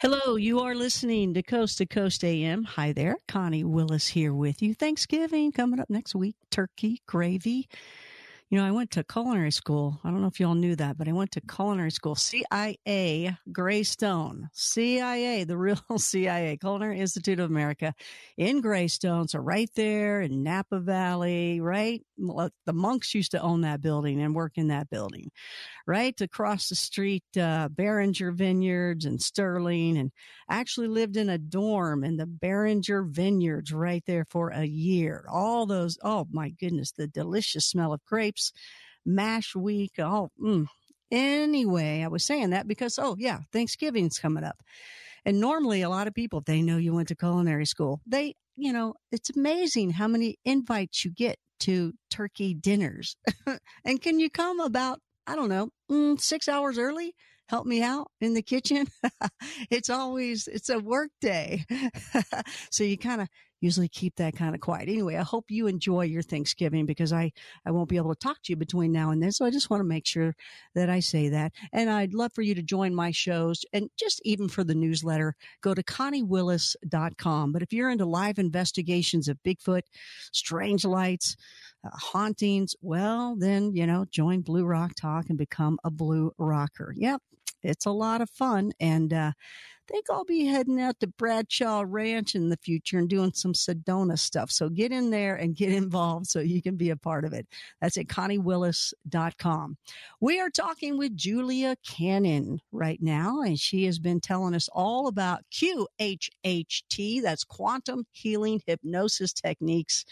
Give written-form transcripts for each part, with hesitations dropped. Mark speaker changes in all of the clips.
Speaker 1: Hello, you are listening to Coast AM. Hi there, Connie Willis here with you. Thanksgiving coming up next week, turkey, gravy. You know, I went to culinary school. I don't know if you all knew that, but I went to culinary school, CIA, Greystone, CIA, the real CIA, Culinary Institute of America in Greystone. So right there in Napa Valley, right? The monks used to own that building and work in that building. Right across the street, Behringer Vineyards and Sterling, and actually lived in a dorm in the Behringer Vineyards right there for a year. All those, oh my goodness, the delicious smell of grapes, mash week. Anyway, I was saying that because, Thanksgiving's coming up. And normally a lot of people, if they know you went to culinary school, it's amazing how many invites you get to turkey dinners. And can you come about, I don't know, 6 hours early? Help me out in the kitchen. It's a work day. So you kind of usually keep that kind of quiet. Anyway, I hope you enjoy your Thanksgiving because I won't be able to talk to you between now and then. So I just want to make sure that I say that. And I'd love for you to join my shows and just even for the newsletter, go to conniewillis.com. But if you're into live investigations of Bigfoot, strange lights, hauntings, well, then, join Blue Rock Talk and become a Blue Rocker. Yep. It's a lot of fun. And I think I'll be heading out to Bradshaw Ranch in the future and doing some Sedona stuff. So get in there and get involved so you can be a part of it. That's at conniewillis.com. We are talking with Julia Cannon right now, and she has been telling us all about QHHT. That's Quantum Healing Hypnosis Techniques.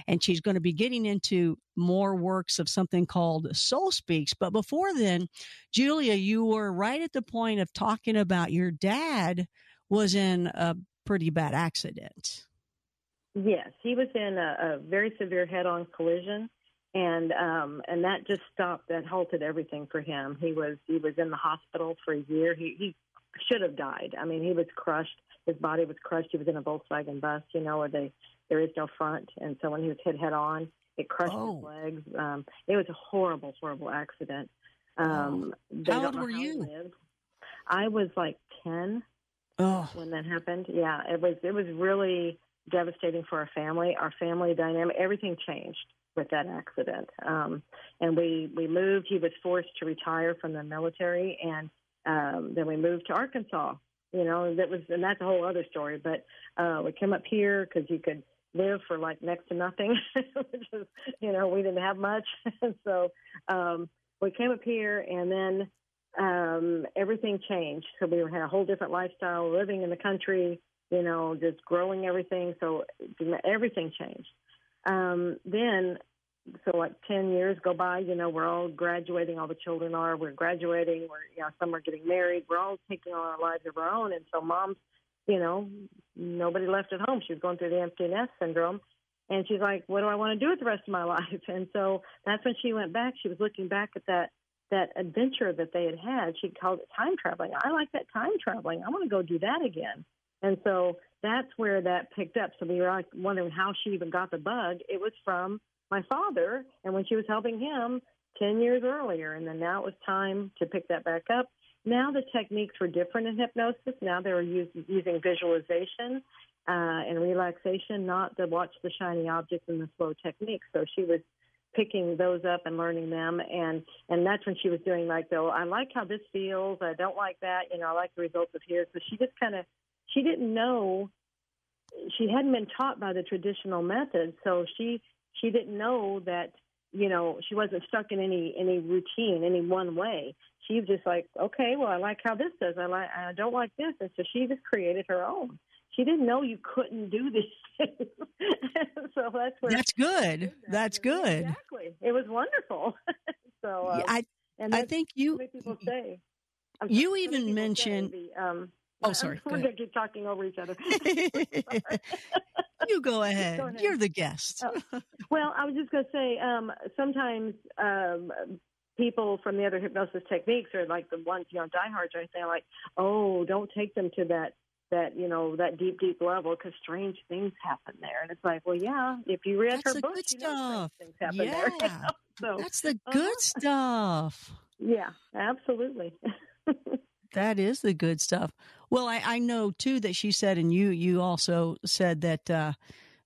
Speaker 1: And she's going to be getting into more works of something called Soul Speaks. But before then, Julia, you were right at the point of talking about your dad was in a pretty bad accident.
Speaker 2: Yes, he was in a very severe head-on collision, and that just halted everything for him. He was in the hospital for a year. He should have died. I mean, he was crushed. His body was crushed. He was in a Volkswagen bus, where there is no front, and so when he was hit head-on, it crushed his legs. It was a horrible, horrible accident.
Speaker 1: How old were you?
Speaker 2: I was like 10 when that happened. Yeah, it was really devastating for our family. Our family dynamic, everything changed with that accident. And we moved. He was forced to retire from the military, and then we moved to Arkansas. And that's a whole other story. But we came up here because you could live for like next to nothing, which is, we didn't have much. And so we came up here, and then everything changed. So we had a whole different lifestyle, living in the country, just growing everything. So everything changed. So like 10 years go by, we're all graduating. All the children are. We're graduating. Some are getting married. We're all taking on our lives of our own. And so Mom's, nobody left at home. She was going through the empty nest syndrome. And she's like, what do I want to do with the rest of my life? And so that's when she went back. She was looking back at that adventure that they had. She called it time traveling. I like that time traveling. I want to go do that again. And so that's where that picked up. So we were like wondering how she even got the bug. It was from my father, and when she was helping him 10 years earlier. And then now it was time to pick that back up. Now the techniques were different in hypnosis. Now they were using visualization and relaxation, not to watch the shiny objects and the slow techniques. So she was picking those up and learning them. And that's when she was doing I like how this feels. I don't like that. I like the results of here. So she just she didn't know, she hadn't been taught by the traditional methods. So she didn't know that, she wasn't stuck in any routine, any one way. She was just like, okay, well, I like how this does. I don't like this. And so she just created her own. She didn't know you couldn't do these things. So that's where.
Speaker 1: That's good. That's good.
Speaker 2: Exactly. It was wonderful. So
Speaker 1: I think you.
Speaker 2: People say.
Speaker 1: You even mentioned. Sorry.
Speaker 2: We're going to keep talking over each other.
Speaker 1: You go ahead. You're the guest.
Speaker 2: Well, I was just going to say, sometimes people from the other hypnosis techniques are like the ones, diehards are saying like, oh, don't take them to that deep, deep level because strange things happen there. And it's like, well, yeah, if you read her book, strange things happen there. So,
Speaker 1: that's the good stuff.
Speaker 2: Yeah, absolutely.
Speaker 1: That is the good stuff. Well, I know too that she said, and you also said that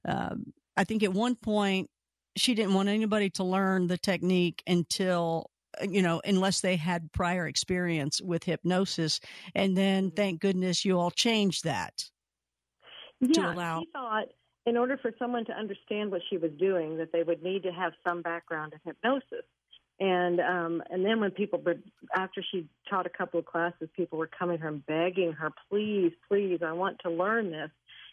Speaker 1: I think at one point she didn't want anybody to learn the technique until, unless they had prior experience with hypnosis. And then thank goodness you all changed that to
Speaker 2: Yeah,
Speaker 1: allow.
Speaker 2: she thought in order for someone to understand what she was doing, that they would need to have some background in hypnosis. And then when people, after she taught a couple of classes, people were coming to her and begging her, please, please, I want to learn this.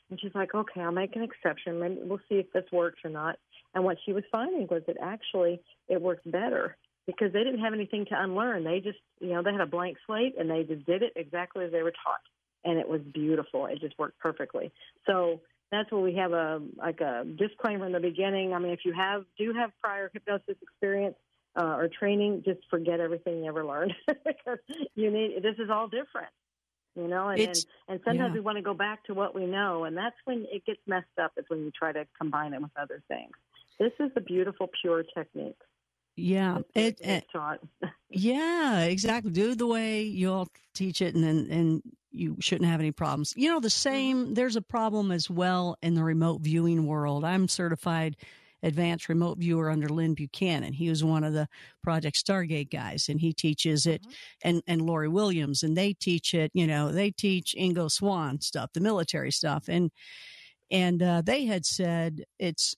Speaker 2: And she's like, okay, I'll make an exception. Maybe we'll see if this works or not. And what she was finding was that actually it worked better because they didn't have anything to unlearn. They just, they had a blank slate and they just did it exactly as they were taught. And it was beautiful. It just worked perfectly. So that's where we have a disclaimer in the beginning. I mean, if you do have prior hypnosis experience or training, just forget everything you ever learned because this is all different. And sometimes we want to go back to what we know, and that's when it gets messed up, is when you try to combine it with other things. This is a beautiful, pure technique.
Speaker 1: Yeah.
Speaker 2: It's taught.
Speaker 1: Yeah, exactly. Do it the way you all teach it, and you shouldn't have any problems. The same, there's a problem as well in the remote viewing world. I'm certified advanced remote viewer under Lynn Buchanan. He was one of the Project Stargate guys, and he teaches it, and Lori Williams, and they teach it. They teach Ingo Swann stuff, the military stuff, and they had said it's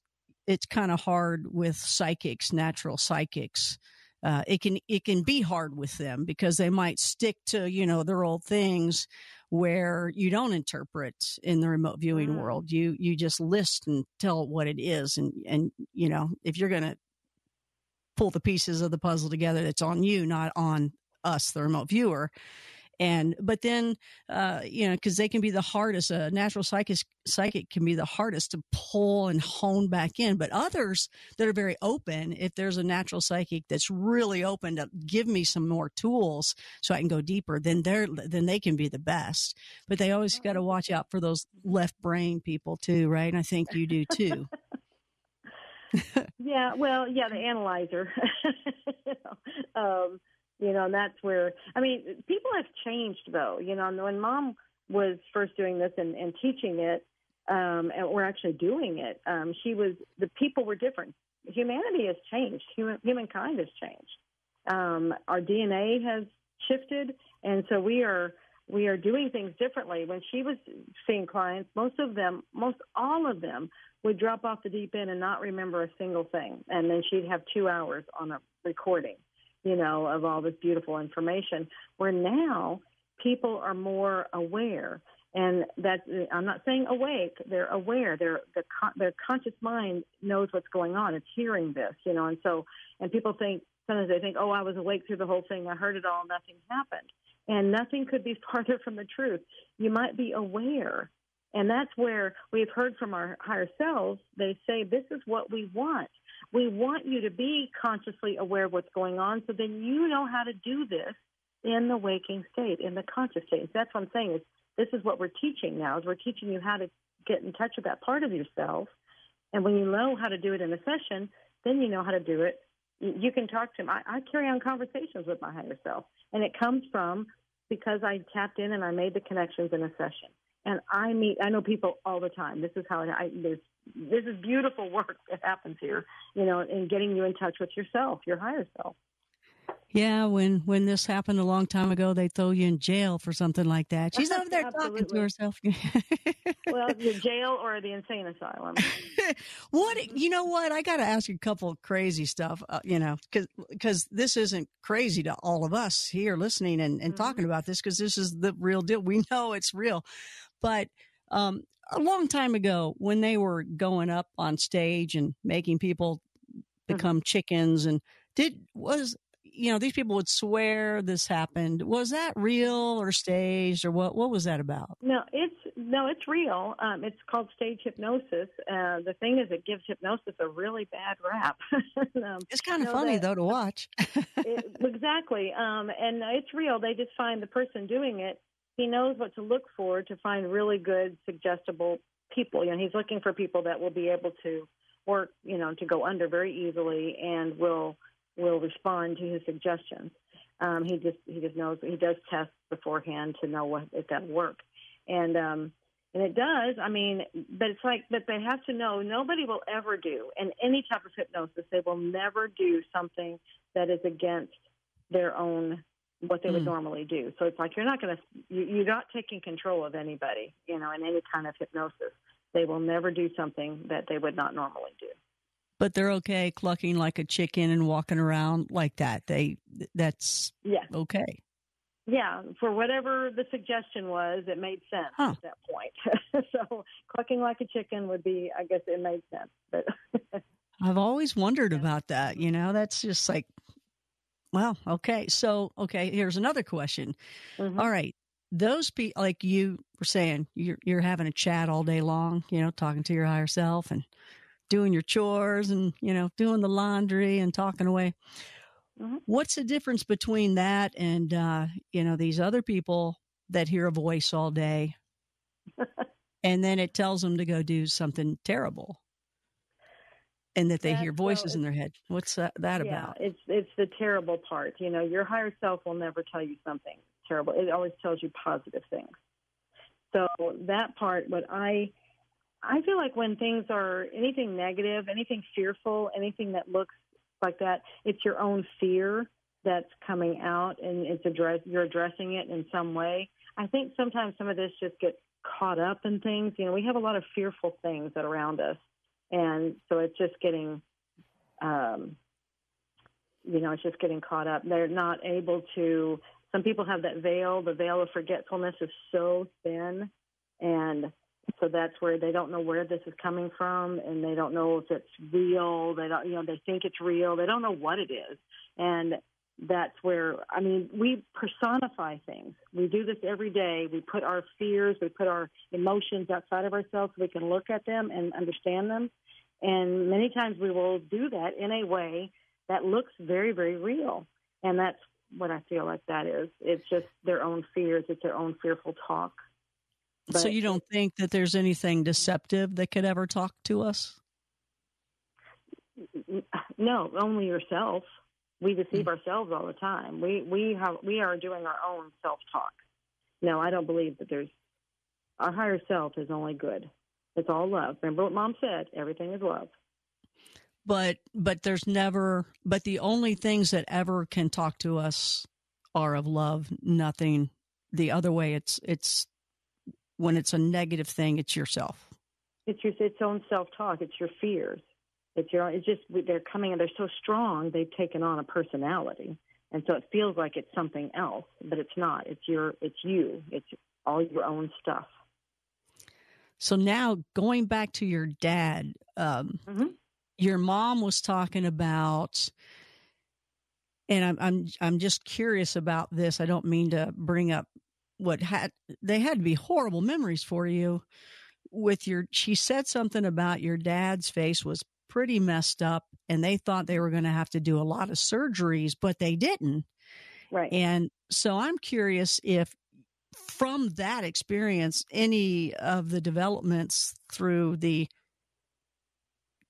Speaker 1: kind of hard with psychics, natural psychics. It can be hard with them because they might stick to their old things, where you don't interpret in the remote viewing world. You just list and tell what it is, and if you're going to pull the pieces of the puzzle together, it's on you, not on us, the remote viewer. But then, because they can be the hardest, a natural psychic can be the hardest to pull and hone back in. But others that are very open, if there's a natural psychic that's really open to give me some more tools so I can go deeper, then they can be the best. But they always got to watch out for those left brain people too, right? And I think you do too.
Speaker 2: The analyzer. And that's where, people have changed, though. When Mom was first doing this and teaching it, and we're actually doing it, the people were different. Humanity has changed. Humankind has changed. Our DNA has shifted, and so we are doing things differently. When she was seeing clients, most all of them would drop off the deep end and not remember a single thing, and then she'd have 2 hours on a recording, of all this beautiful information, where now people are more aware. And I'm not saying awake, they're aware. Their conscious mind knows what's going on. It's hearing this, and people think, sometimes they think, oh, I was awake through the whole thing. I heard it all. Nothing happened. And nothing could be farther from the truth. You might be aware. And that's where we've heard from our higher selves. They say, this is what we want. We want you to be consciously aware of what's going on, so then you know how to do this in the waking state, in the conscious state. That's what I'm saying, is this is what we're teaching now, is we're teaching you how to get in touch with that part of yourself. And when you know how to do it in a session, then you know how to do it. You can talk to them. I carry on conversations with my higher self, and it comes from because I tapped in and I made the connections in a session. And I know people all the time. This is how this is beautiful work that happens here, in getting you in touch with yourself, your higher self.
Speaker 1: Yeah, when this happened a long time ago, they throw you in jail for something like that. She's over there talking to herself.
Speaker 2: Well, the jail or the insane asylum.
Speaker 1: You know what? I got to ask you a couple of crazy stuff, because this isn't crazy to all of us here listening and talking about this, because this is the real deal. We know it's real. But a long time ago, when they were going up on stage and making people become chickens, and these people would swear this happened. Was that real or staged, or what was that about?
Speaker 2: No, it's real. It's called stage hypnosis. The thing is, it gives hypnosis a really bad rap.
Speaker 1: It's kind of funny though to watch.
Speaker 2: Exactly. And it's real. They just find the person doing it. He knows what to look for to find really good, suggestible people. He's looking for people that will be able to work, to go under very easily and will respond to his suggestions. He just knows. He does tests beforehand to know if that'll work, and it does. I mean, but it's like, but they have to know nobody will ever do in any type of hypnosis. They will never do something that is against their own what they would normally do. So it's like you're not taking control of anybody, in any kind of hypnosis. They will never do something that they would not normally do.
Speaker 1: But they're okay clucking like a chicken and walking around like that. That's okay.
Speaker 2: Yeah, for whatever the suggestion was, it made sense at that point. So clucking like a chicken would be, I guess it made sense. But
Speaker 1: I've always wondered about that. That's just like, well, okay. So, here's another question. Mm-hmm. All right. Those people, like you were saying, you're having a chat all day long, talking to your higher self and doing your chores and, doing the laundry and talking away. Mm-hmm. What's the difference between that and, these other people that hear a voice all day and then it tells them to go do something terrible and that they hear voices in their head? What's that about?
Speaker 2: It's the terrible part. Your higher self will never tell you something terrible. It always tells you positive things. So that part, I feel like when things are anything negative, anything fearful, anything that looks like that, it's your own fear that's coming out, and you're addressing it in some way. I think sometimes some of this just gets caught up in things. We have a lot of fearful things that are around us, and so it's just getting, it's just getting caught up. They're not able to. Some people have that veil. The veil of forgetfulness is so thin, and so that's where they don't know where this is coming from, and they don't know if it's real. They don't, they think it's real. They don't know what it is. And that's where, we personify things. We do this every day. We put our fears, we put our emotions outside of ourselves so we can look at them and understand them. And many times we will do that in a way that looks very, very real. And that's what I feel like that is. It's just their own fears. It's their own fearful talk. But,
Speaker 1: so you don't think that there's anything deceptive that could ever talk to us?
Speaker 2: No, only yourself. We deceive ourselves all the time. We are doing our own self-talk. No, I don't believe that our higher self is only good. It's all love. Remember what Mom said, everything is love.
Speaker 1: But the only things that ever can talk to us are of love, nothing the other way. It's when it's a negative thing, it's yourself.
Speaker 2: It's its own self-talk. It's your fears. They're coming and they're so strong, they've taken on a personality. And so it feels like it's something else, but it's not. It's you. It's all your own stuff.
Speaker 1: So now going back to your dad, your mom was talking about, and I'm just curious about this. I don't mean to bring up they had to be horrible memories for you she said something about your dad's face was pretty messed up and they thought they were going to have to do a lot of surgeries, but they didn't.
Speaker 2: Right.
Speaker 1: And so I'm curious if from that experience, any of the developments through the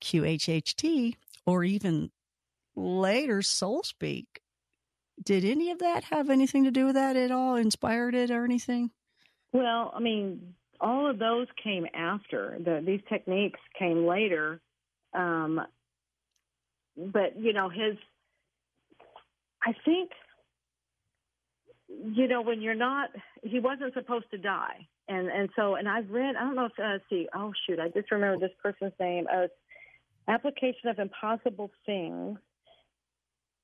Speaker 1: QHHT or even later Soul Speak, did any of that have anything to do with that at all? Inspired it or anything?
Speaker 2: Well, all of those came after. These techniques came later. But, I think, when you're not, he wasn't supposed to die. And I've read, I don't know if, I just remember this person's name, Application of Impossible Things.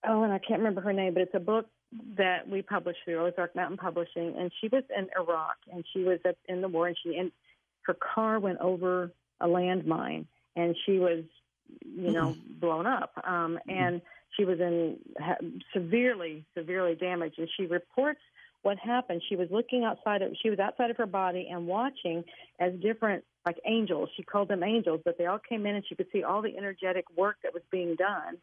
Speaker 2: Oh, and I can't remember her name, but it's a book that we published through Ozark Mountain Publishing, and she was in Iraq, and she was in the war, and her car went over a landmine, and she was, blown up, and she was severely, severely damaged, and she reports what happened. She was outside of her body and watching as different, like angels, she called them angels, but they all came in and she could see all the energetic work that was being done,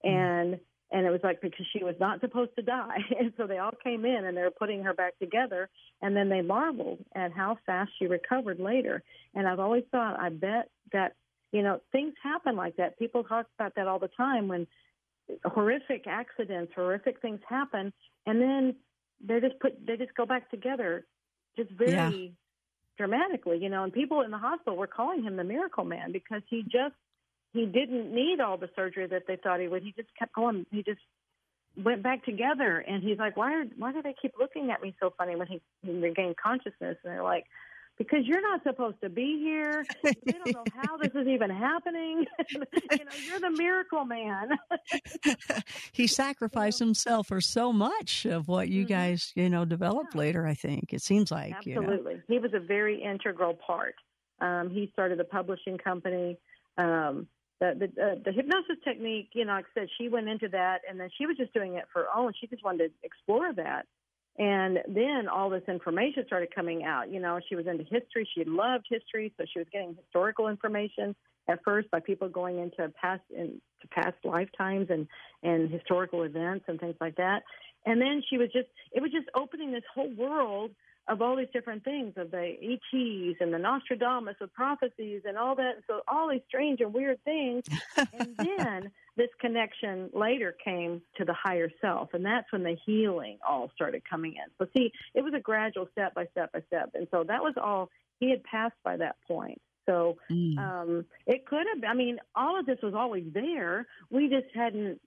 Speaker 2: and it was like because she was not supposed to die. And so they all came in and they were putting her back together. And then they marveled at how fast she recovered later. And I've always thought, I bet that, things happen like that. People talk about that all the time when horrific accidents, horrific things happen. and then they just go back together, just very dramatically, and people in the hospital were calling him the miracle man because he didn't need all the surgery that they thought he would. He just kept going. He just went back together, and he's like, why do they keep looking at me so funny when he regained consciousness? And they're like, because you're not supposed to be here. We don't know how this is even happening. You're the miracle man.
Speaker 1: He sacrificed himself for so much of what you guys, developed later, I think. It seems like.
Speaker 2: Absolutely. He was a very integral part. He started a publishing company. The hypnosis technique, like I said, she went into that, and then she was just doing it for her own. She just wanted to explore that. And then all this information started coming out. She was into history. She loved history, so she was getting historical information at first by people going into past lifetimes and historical events and things like that. And then it was just opening this whole world of all these different things, of the ETs and the Nostradamus of prophecies and all that. So all these strange and weird things. And then this connection later came to the higher self. And that's when the healing all started coming in. So see, it was a gradual step by step by step. And so that was all, he had passed by that point. So it could have, all of this was always there. We just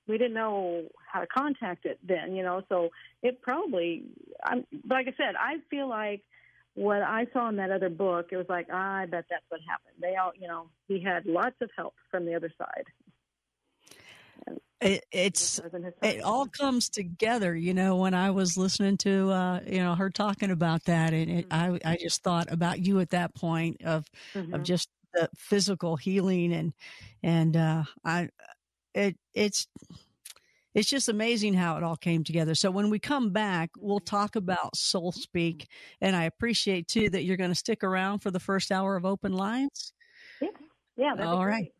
Speaker 2: we didn't know how to contact it then, so it probably, like I said, I feel like what I saw in that other book, it was like, I bet that's what happened. They all, he had lots of help from the other side.
Speaker 1: It all comes together, when I was listening to, her talking about that, and I just thought about you at that point of just the physical healing and it's just amazing how it all came together. So when we come back, we'll talk about Soul Speak, and I appreciate too that you're going to stick around for the first hour of open lines.
Speaker 2: Yeah, that'd be great.
Speaker 1: Right.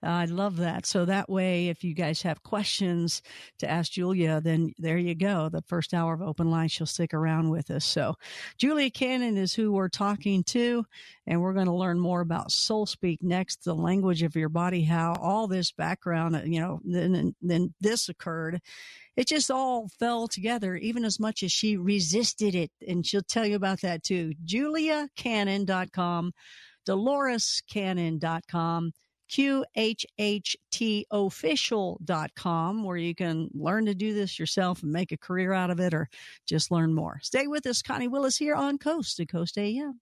Speaker 1: I love that. So that way, if you guys have questions to ask Julia, then there you go. The first hour of open line, she'll stick around with us. So Julia Cannon is who we're talking to, and we're going to learn more about Soul Speak next, the language of your body, how all this background, then this occurred. It just all fell together, even as much as she resisted it. And she'll tell you about that too. JuliaCannon.com, DoloresCannon.com, QHHTofficial.com, where you can learn to do this yourself and make a career out of it, or just learn more. Stay with us. Connie Willis here on Coast to Coast AM.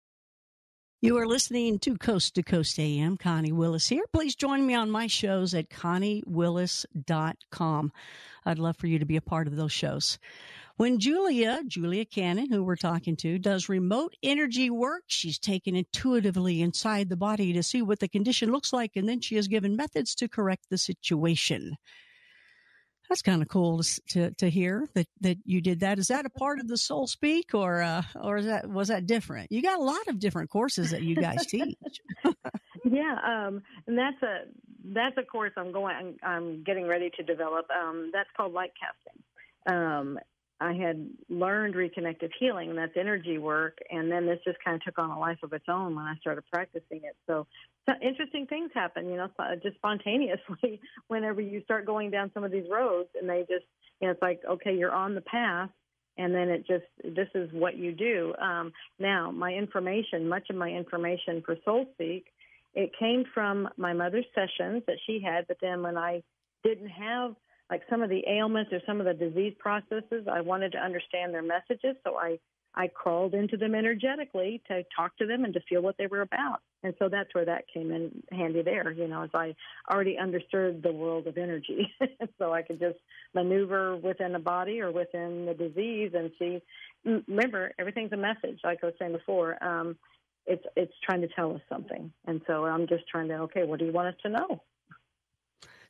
Speaker 1: You are listening to Coast AM. Connie Willis here. Please join me on my shows at ConnieWillis.com. I'd love for you to be a part of those shows. When Julia Cannon, who we're talking to, does remote energy work, she's taken intuitively inside the body to see what the condition looks like, and then she has given methods to correct the situation. That's kind of cool to hear that you did that. Is that a part of the Soul Speak, or was that different? You got a lot of different courses that you guys teach.
Speaker 2: Yeah, and that's a course I'm getting ready to develop. That's called light casting. I had learned reconnective healing, and that's energy work, and then this just kind of took on a life of its own when I started practicing it. So interesting things happen, just spontaneously whenever you start going down some of these roads, and they just, it's like, okay, you're on the path, and then this is what you do. Now, much of my information for Soul Speak, it came from my mother's sessions that she had, but then when I didn't have like some of the ailments or some of the disease processes, I wanted to understand their messages, so I crawled into them energetically to talk to them and to feel what they were about. And so that's where that came in handy there, as I already understood the world of energy. So I could just maneuver within the body or within the disease and see. Remember, everything's a message, like I was saying before. It's trying to tell us something. And so I'm just trying to, okay, what do you want us to know?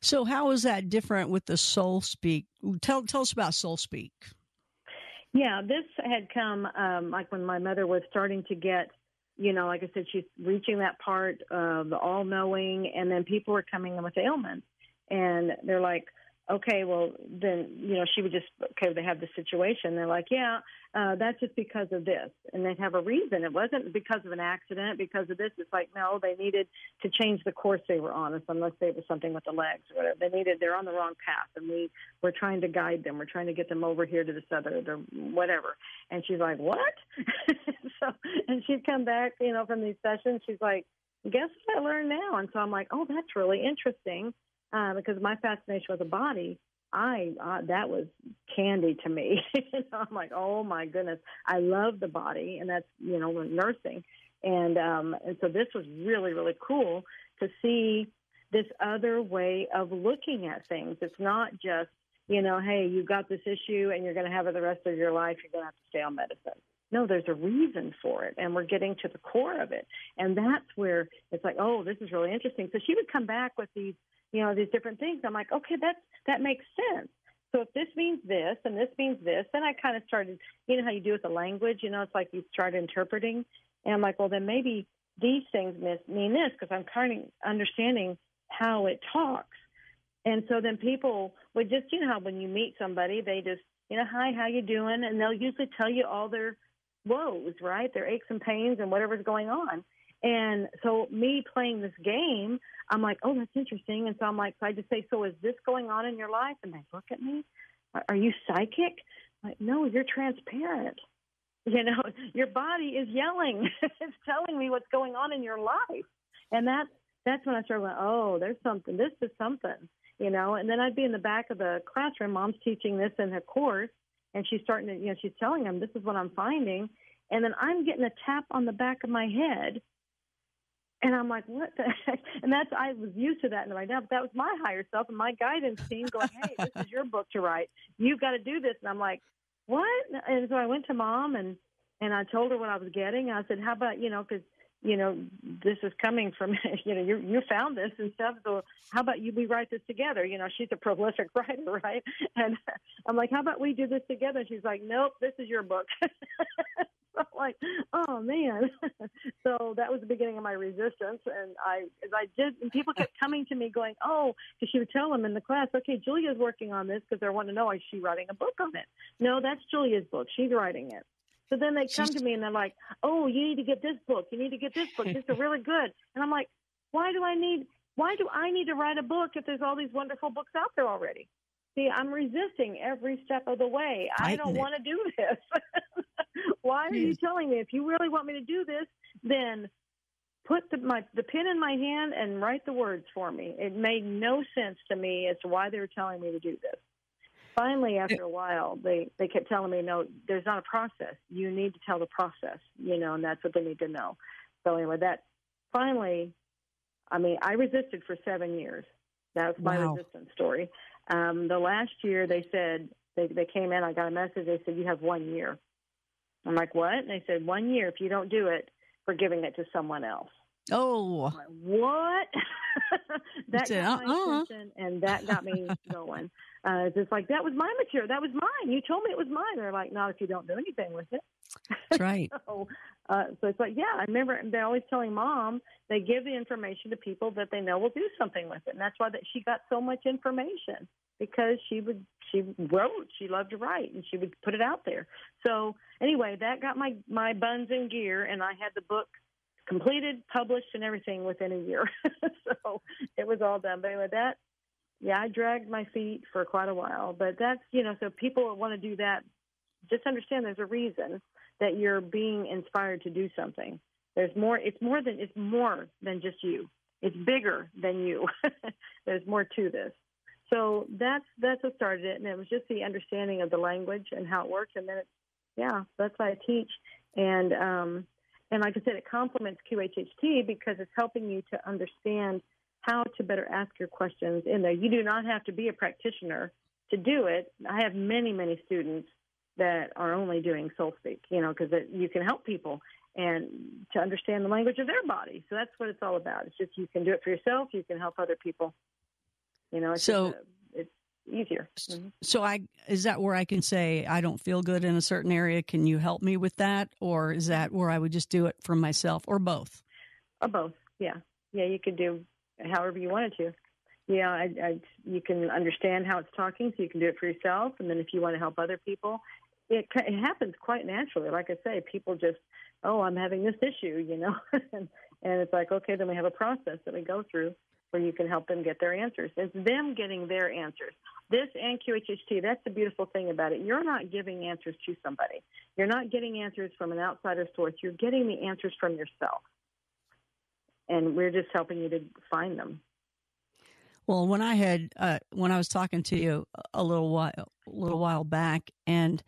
Speaker 1: So how is that different with the Soul Speak? Tell us about Soul Speak.
Speaker 2: Yeah, this had come like when my mother was starting to get, like I said, she's reaching that part of the all-knowing, and then people were coming in with ailments. And they're like, okay, well, then, she would just, okay, they have the situation. They're like, yeah, that's just because of this. And they'd have a reason. It wasn't because of an accident, because of this. It's like, no, they needed to change the course they were on, unless they was something with the legs or whatever. They're on the wrong path, and we're trying to guide them. We're trying to get them over here to this other, whatever. And she's like, what? And she'd come back, from these sessions. She's like, guess what I learned now? And so I'm like, oh, that's really interesting. Because my fascination with the body, that was candy to me. I'm like, oh my goodness, I love the body, and that's nursing, and so this was really, really cool to see this other way of looking at things. It's not just hey, you've got this issue and you're going to have it the rest of your life. You're going to have to stay on medicine. No, there's a reason for it, and we're getting to the core of it, and that's where it's like, oh, this is really interesting. So she would come back with these different things. I'm like, okay, that makes sense. So if this means this and this means this, then I kind of started, how you do with the language, it's like you start interpreting. And I'm like, well, then maybe these things mean this, because I'm kind of understanding how it talks. And so then people would just, how when you meet somebody, they just, hi, how you doing? And they'll usually tell you all their woes, right? Their aches and pains and whatever's going on. And so me playing this game, I'm like, oh, that's interesting. And so I'm like, so I just say, so is this going on in your life? And they look at me. Are you psychic? I'm like, no, you're transparent. Your body is yelling. It's telling me what's going on in your life. And that's when I started going, oh, there's something. This is something, And then I'd be in the back of the classroom. Mom's teaching this in her course. And she's starting to, she's telling them, this is what I'm finding. And then I'm getting a tap on the back of my head. And I'm like, what the heck? And I was used to that in my dad. That was my higher self and my guidance team going, hey, this is your book to write. You've got to do this. And I'm like, what? And so I went to Mom and I told her what I was getting. I said, how about, because, this is coming from, you found this and stuff. So how about we write this together? She's a prolific writer, right? And I'm like, how about we do this together? And she's like, nope, this is your book. So I'm like, oh man. So that was the beginning of my resistance. And and people kept coming to me going, oh, because she would tell them in the class, okay, Julia's working on this, because they want to know, is she writing a book on it? No, that's Julia's book. She's writing it. So then they come to me and they're like, oh, you need to get this book. You need to get this book. This is really good. And I'm like, why do I need to write a book if there's all these wonderful books out there already? See, I'm resisting every step of the way. I don't want to do this. Why are you telling me? If you really want me to do this, then put the pen in my hand and write the words for me. It made no sense to me as to why they were telling me to do this. Finally, after a while, they kept telling me, no, there's not a process. You need to tell the process, and that's what they need to know. So anyway, I resisted for 7 years. That was my resistance story. The last year, they said, they came in, I got a message, they said, you have 1 year. I'm like, what? And they said, 1 year, if you don't do it, we're giving it to someone else.
Speaker 1: Oh.
Speaker 2: I'm like, what? That got my attention, and that got me going. It's just like, that was my material. That was mine. You told me it was mine. They're like, not if you don't do anything with it.
Speaker 1: That's right.
Speaker 2: So it's like, yeah, I remember they're always telling Mom, they give the information to people that they know will do something with it. And that's why she got so much information, because she wrote, she loved to write, and she would put it out there. So anyway, that got my buns in gear, and I had the book completed, published, and everything within a year. So it was all done. But anyway, I dragged my feet for quite a while. But that's, so people want to do that, just understand there's a reason that you're being inspired to do something. There's more. It's more than just you. It's bigger than you. There's more to this. So that's what started it, and it was just the understanding of the language and how it works. And then that's why I teach. And like I said, it complements QHHT because it's helping you to understand how to better ask your questions in there. You do not have to be a practitioner to do it. I have many, many students that are only doing soul speak, because you can help people and to understand the language of their body. So that's what it's all about. It's just, you can do it for yourself. You can help other people. It's easier. Mm-hmm.
Speaker 1: So is that where I can say, I don't feel good in a certain area? Can you help me with that? Or is that where I would just do it for myself, or both?
Speaker 2: Or both. Yeah. Yeah. You could do however you wanted to. Yeah, you can understand how it's talking, so you can do it for yourself. And then if you want to help other people, it happens quite naturally. Like I say, people just, oh, I'm having this issue, and it's like, okay, then we have a process that we go through where you can help them get their answers. It's them getting their answers. This and QHHT, that's the beautiful thing about it. You're not giving answers to somebody. You're not getting answers from an outsider source. You're getting the answers from yourself. And we're just helping you to find them.
Speaker 1: Well, when I was talking to you a little while back, and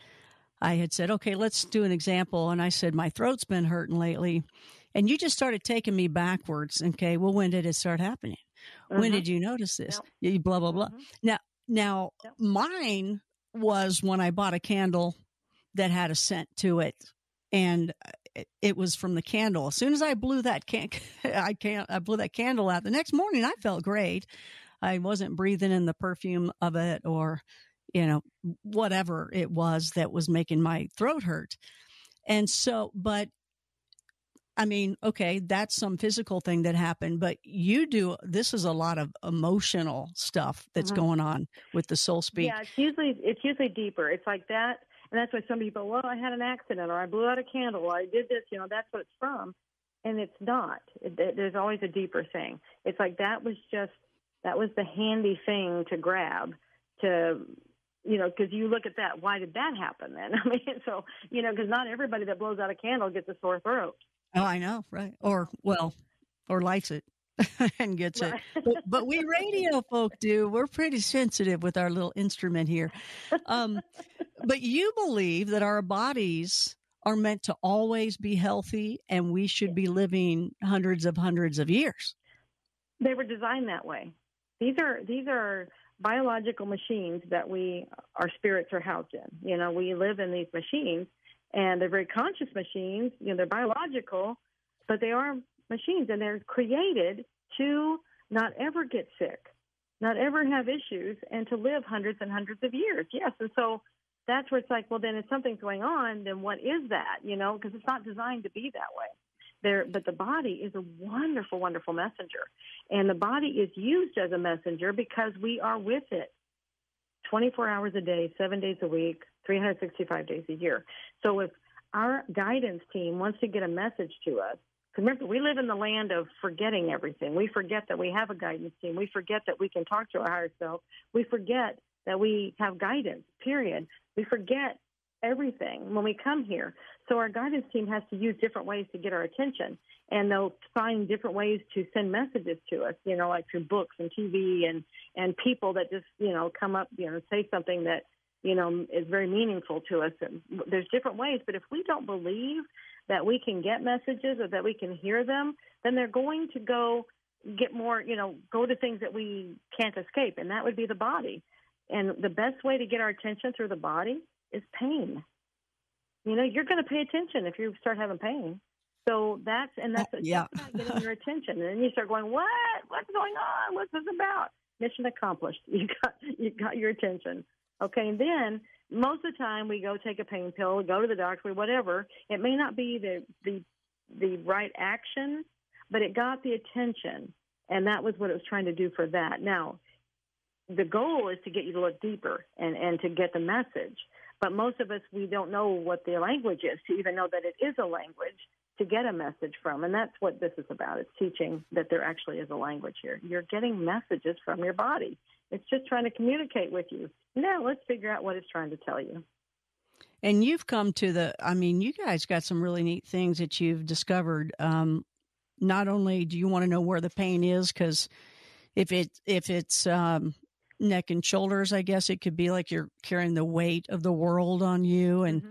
Speaker 1: I had said, okay, let's do an example. And I said, my throat's been hurting lately. And you just started taking me backwards. Okay, well, when did it start happening? When did you notice this? Yep. Blah, blah, blah. Now, mine was when I bought a candle that had a scent to it. And it was from the candle. As soon as I blew that I blew that candle out, the next morning I felt great. I wasn't breathing in the perfume of it or, whatever it was that was making my throat hurt. And so, but I mean, okay, that's some physical thing that happened, but this is a lot of emotional stuff that's going on with the soul speak.
Speaker 2: Yeah, it's usually deeper. It's like that. And that's why some people, well, I had an accident, or I blew out a candle, or I did this, that's what it's from. And it's not. There's always a deeper thing. It's like that was the handy thing to grab to, because you look at that, why did that happen then? I mean, so, because not everybody that blows out a candle gets a sore throat.
Speaker 1: Oh, I know, right. Or lights it and gets it. But we radio folk do. We're pretty sensitive with our little instrument here. But you believe that our bodies are meant to always be healthy and we should be living hundreds of years.
Speaker 2: They were designed that way. These are biological machines that our spirits are housed in. We live in these machines, and they're very conscious machines. They're biological, but they are machines, and they're created to not ever get sick, not ever have issues, and to live hundreds and hundreds of years. Yes, and so that's where it's like, well, then if something's going on, then what is that? Because it's not designed to be that way. But the body is a wonderful, wonderful messenger. And the body is used as a messenger because we are with it 24 hours a day, 7 days a week, 365 days a year. So if our guidance team wants to get a message to us, because remember, we live in the land of forgetting everything. We forget that we have a guidance team. We forget that we can talk to our higher self. We forget that we have guidance, period. We forget everything when we come here. So our guidance team has to use different ways to get our attention, and they'll find different ways to send messages to us, like through books and TV and people that just, come up, say something that, is very meaningful to us. And there's different ways, but if we don't believe that we can get messages or that we can hear them, then they're going to go get more, go to things that we can't escape, and that would be the body. And the best way to get our attention through the body is pain. You're going to pay attention if you start having pain. So that's about getting your attention. And then you start going, what's going on? What's this about? Mission accomplished. You got your attention. Okay. And then most of the time we go take a pain pill, go to the doctor, whatever. It may not be the right action, but it got the attention. And that was what it was trying to do for that. Now, the goal is to get you to look deeper and to get the message. But most of us, we don't know what the language is to even know that it is a language to get a message from. And that's what this is about. It's teaching that there actually is a language here. You're getting messages from your body. It's just trying to communicate with you. Now let's figure out what it's trying to tell you.
Speaker 1: And you've come to you guys got some really neat things that you've discovered. Not only do you want to know where the pain is, because if it's neck and shoulders, I guess it could be like you're carrying the weight of the world on you, and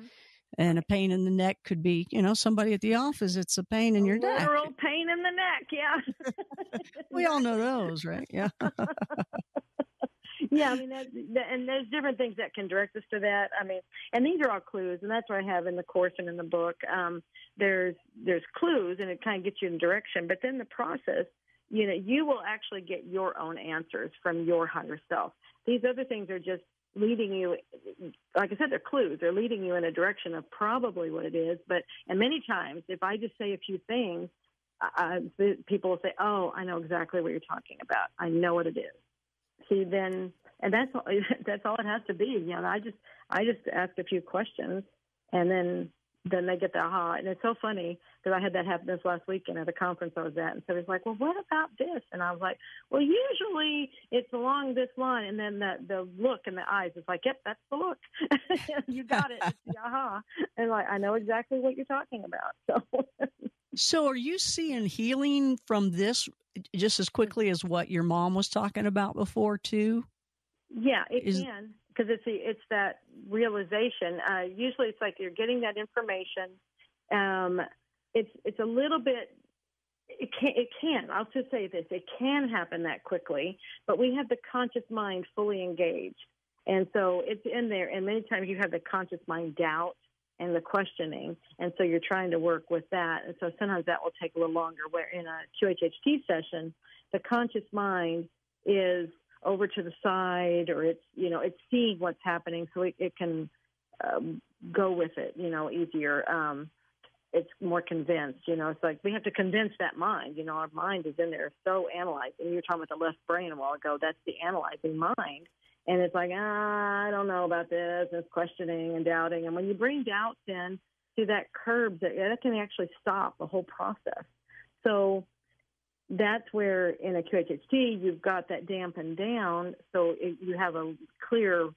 Speaker 1: a pain in the neck could be, somebody at the office, it's a pain in your neck.
Speaker 2: Literal pain in the neck, yeah.
Speaker 1: We all know those, right? Yeah.
Speaker 2: Yeah, I mean, and there's different things that can direct us to that. I mean, and these are all clues, and that's what I have in the course and in the book. There's clues, and it kind of gets you in direction, but then the process, you will actually get your own answers from your higher self. These other things are just leading you, like I said, they're clues. They're leading you in a direction of probably what it is. And many times, if I just say a few things, people will say, oh, I know exactly what you're talking about. I know what it is. see, then, and that's all, that's all it has to be. You know, I just ask a few questions, and then they get the aha. And it's so funny because I had that happen this last weekend at a conference I was at, and so it's like, well, what about this? And I was like, well, usually it's along this line, and then the look in the eyes is like, yep, that's the look. You got it. It's the aha. And like, I know exactly what you're talking about.
Speaker 1: So are you seeing healing from this just as quickly as what your mom was talking about before too?
Speaker 2: Yeah, it can, because it's that realization. Usually it's like you're getting that information. It's a little bit, it can, I'll just say this, it can happen that quickly, but we have the conscious mind fully engaged. And so it's in there, and many times you have the conscious mind doubt and the questioning, and so you're trying to work with that. And so sometimes that will take a little longer, where in a QHHT session, the conscious mind is over to the side, or it's seeing what's happening, so it can go with it, easier. It's more convinced, it's like we have to convince that mind. Our mind is in there so analyzing. You were talking about the left brain a while ago. That's the analyzing mind. And it's like, I don't know about this. It's questioning and doubting. And when you bring doubts in to that curb, that can actually stop the whole process. So that's where in a QHHT, you've got that dampened down, so you have a clear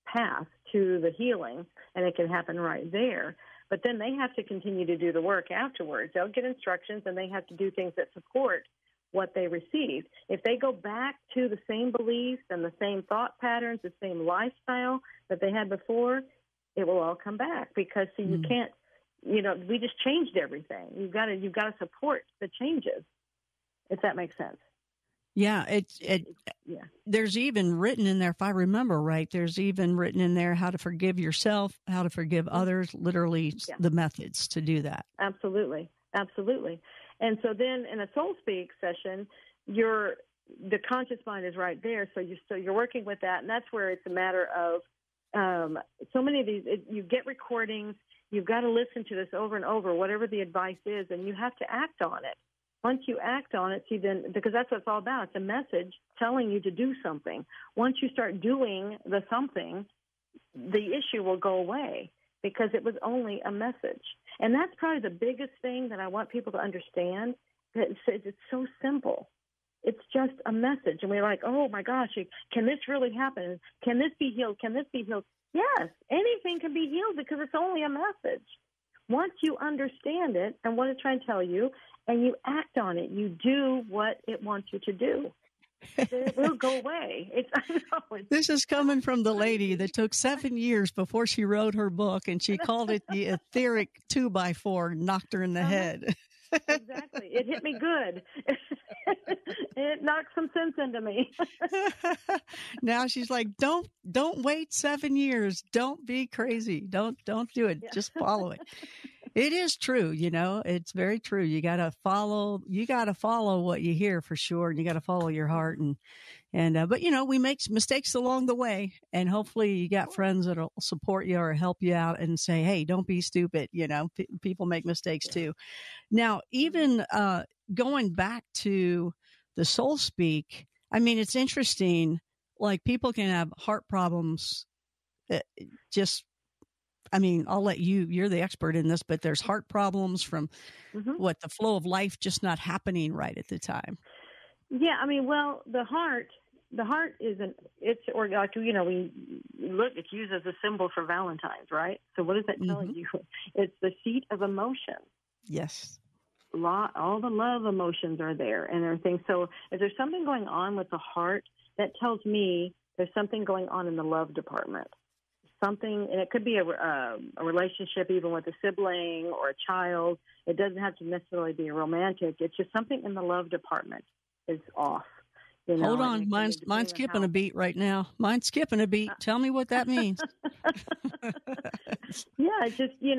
Speaker 2: path to the healing, and it can happen right there. But then they have to continue to do the work afterwards. They'll get instructions, and they have to do things that support what they received. If they go back to the same beliefs and the same thought patterns, the same lifestyle that they had before, it will all come back, because you can't, we just changed everything. You've got to support the changes, if that makes sense.
Speaker 1: Yeah, there's even written in there, if I remember right, there's even written in there how to forgive yourself, how to forgive others, literally the methods to do that.
Speaker 2: Absolutely. Absolutely. And so then in a soul speak session, the conscious mind is right there. So you're working with that. And that's where it's a matter of so many of these, you get recordings, you've got to listen to this over and over, whatever the advice is, and you have to act on it. Once you act on it, because that's what it's all about. It's a message telling you to do something. Once you start doing the something, the issue will go away, because it was only a message. And that's probably the biggest thing that I want people to understand. It's so simple. It's just a message. And we're like, oh, my gosh, can this really happen? Can this be healed? Can this be healed? Yes, anything can be healed, because it's only a message. Once you understand it and what it's trying to tell you, and you act on it, you do what it wants you to do, it will go away.
Speaker 1: This is coming from the lady that took 7 years before she wrote her book, and she called it the etheric 2x4, knocked her in the head.
Speaker 2: Exactly. It hit me good. It knocked some sense into me.
Speaker 1: Now she's like, don't wait 7 years. Don't be crazy. Don't do it. Yeah. Just follow it. It is true, it's very true. You got to follow what you hear, for sure. And you got to follow your heart. But we make mistakes along the way, and hopefully you got friends that'll support you or help you out and say, hey, don't be stupid. People make mistakes too. Now, even, going back to the soul speak, I mean, it's interesting. Like, people can have heart problems. I'll let you're the expert in this, but there's heart problems from the flow of life just not happening right at the time.
Speaker 2: Yeah. Well, the heart it's used as a symbol for Valentine's, right? So what does that tell you? It's the seat of emotion.
Speaker 1: Yes.
Speaker 2: All the love emotions are there and everything. So if there's something going on with the heart, that tells me there's something going on in the love department. Something, and it could be a relationship, even with a sibling or a child. It doesn't have to necessarily be a romantic. It's just something in the love department is off.
Speaker 1: Hold on, mine's skipping a beat right now. Mine's skipping a beat. Tell me what that means.
Speaker 2: Yeah, it's just you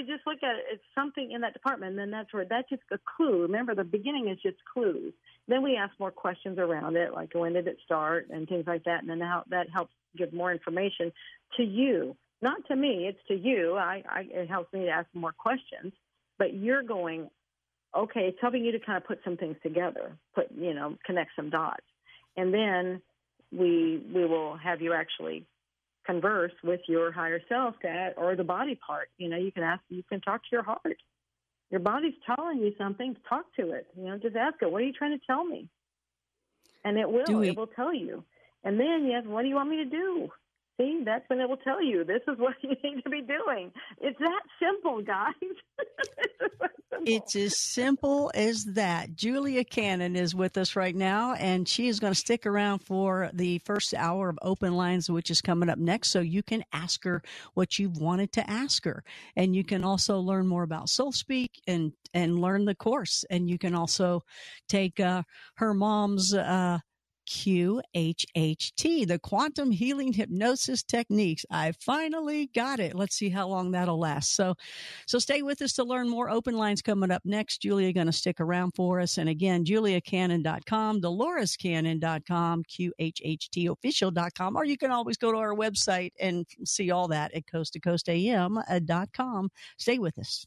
Speaker 2: just look at it. It's something in that department, and then that's just a clue. Remember, the beginning is just clues. Then we ask more questions around it, like when did it start and things like that, and then how that helps give more information to you, not to me. It's to you. It helps me to ask more questions, but you're going, okay, it's helping you to kind of put some things together, connect some dots. And then we will have you actually converse with your higher self or the body part. You can talk to your heart. Your body's telling you something. Talk to it. Just ask it, what are you trying to tell me? And it will tell you. And then you ask, what do you want me to do? See, that's when it will tell you, this is what you need to be doing. It's that simple, guys.
Speaker 1: It's as simple as that. Julia Cannon is with us right now, and she is going to stick around for the first hour of Open Lines, which is coming up next, so you can ask her what you've wanted to ask her. And you can also learn more about Soul Speak and learn the course. And you can also take her mom's QHHT, the Quantum Healing Hypnosis Techniques. I finally got it. Let's see how long that'll last. So stay with us to learn more. Open Lines coming up next. Julia going to stick around for us. And again, juliacannon.com, dolorescannon.com, QHHTofficial.com, or you can always go to our website and see all that at coasttocoastam.com. Stay with us.